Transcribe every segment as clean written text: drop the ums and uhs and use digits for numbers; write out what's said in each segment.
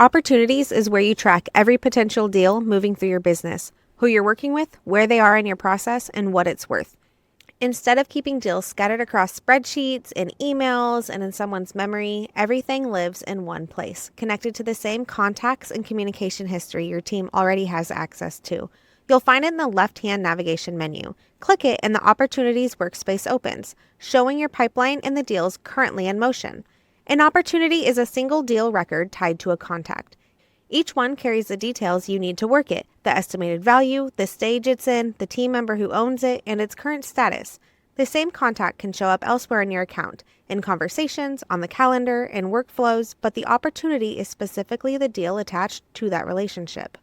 Opportunities is where you track every potential deal moving through your business, who you're working with, where they are in your process, and what it's worth. Instead of keeping deals scattered across spreadsheets, in emails, and in someone's memory, everything lives in one place, connected to the same contacts and communication history your team already has access to. You'll find it in the left-hand navigation menu. Click it and the Opportunities workspace opens, showing your pipeline and the deals currently in motion. An opportunity is a single deal record tied to a contact. Each one carries the details you need to work it, the estimated value, the stage it's in, the team member who owns it, and its current status. The same contact can show up elsewhere in your account, in conversations, on the calendar, in workflows, but the opportunity is specifically the deal attached to that relationship.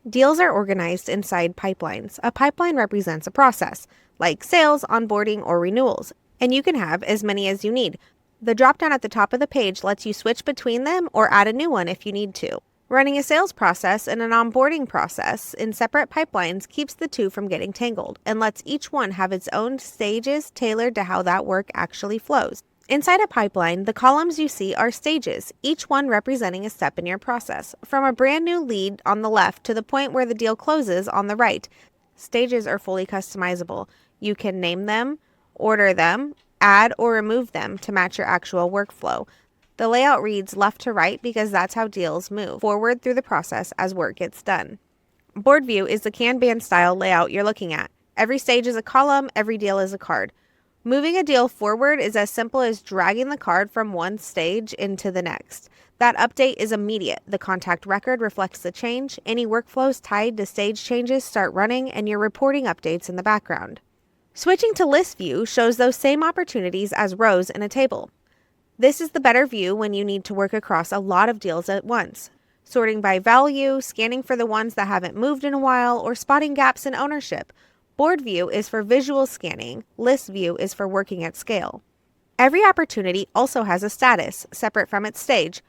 Deals are organized inside pipelines. A pipeline represents a process, like sales, onboarding, or renewals, and you can have as many as you need. The drop-down at the top of the page lets you switch between them or add a new one if you need to. Running a sales process and an onboarding process in separate pipelines keeps the two from getting tangled and lets each one have its own stages tailored to how that work actually flows. Inside a pipeline, the columns you see are stages, each one representing a step in your process, from a brand new lead on the left to the point where the deal closes on the right. Stages are fully customizable. You can name them, order them, add or remove them to match your actual workflow. The layout reads left to right because that's how deals move forward through the process as work gets done. Board view is the Kanban style layout you're looking at. Every stage is a column, every deal is a card. Moving a deal forward is as simple as dragging the card from one stage into the next. That update is immediate. The contact record reflects the change. Any workflows tied to stage changes start running, and you're reporting updates in the background. Switching to list view shows those same opportunities as rows in a table. This is the better view when you need to work across a lot of deals at once. Sorting by value, scanning for the ones that haven't moved in a while, or spotting gaps in ownership. Board view is for visual scanning. List view is for working at scale. Every opportunity also has a status, separate from its stage.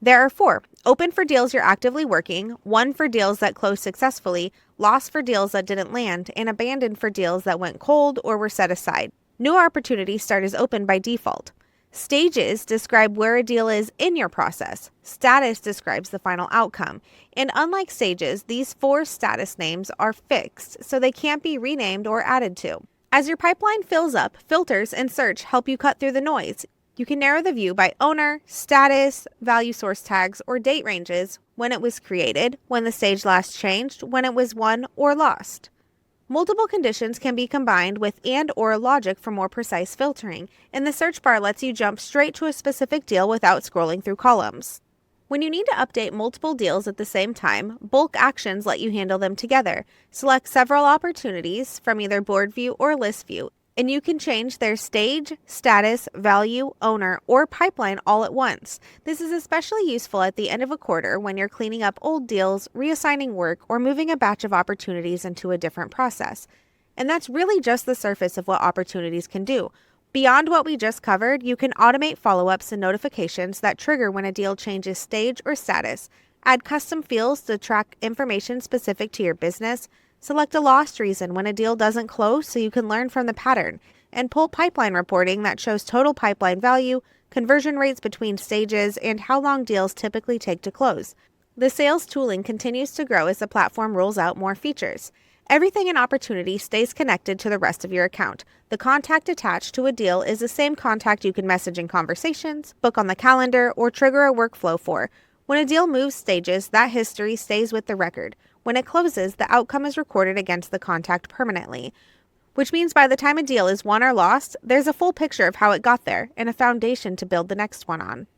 There are 4. Open for deals you're actively working, 1 for deals that closed successfully, lost for deals that didn't land, and abandoned for deals that went cold or were set aside. New opportunities start as open by default. Stages describe where a deal is in your process. Status describes the final outcome. And unlike stages, these 4 status names are fixed, so they can't be renamed or added to. As your pipeline fills up, filters and search help you cut through the noise. You can narrow the view by owner, status, value source tags, or date ranges, when it was created, when the stage last changed, when it was won or lost. Multiple conditions can be combined with and/or logic for more precise filtering, and the search bar lets you jump straight to a specific deal without scrolling through columns. When you need to update multiple deals at the same time, bulk actions let you handle them together. Select several opportunities from either board view or list view, and you can change their stage, status, value, owner, or pipeline all at once. This is especially useful at the end of a quarter when you're cleaning up old deals, reassigning work, or moving a batch of opportunities into a different process. And that's really just the surface of what opportunities can do. Beyond what we just covered, you can automate follow-ups and notifications that trigger when a deal changes stage or status, add custom fields to track information specific to your business, select a lost reason when a deal doesn't close so you can learn from the pattern, and pull pipeline reporting that shows total pipeline value, conversion rates between stages, and how long deals typically take to close. The sales tooling continues to grow as the platform rolls out more features. Everything in Opportunity stays connected to the rest of your account. The contact attached to a deal is the same contact you can message in conversations, book on the calendar, or trigger a workflow for. When a deal moves stages, that history stays with the record. When it closes, the outcome is recorded against the contact permanently, which means by the time a deal is won or lost, there's a full picture of how it got there and a foundation to build the next one on.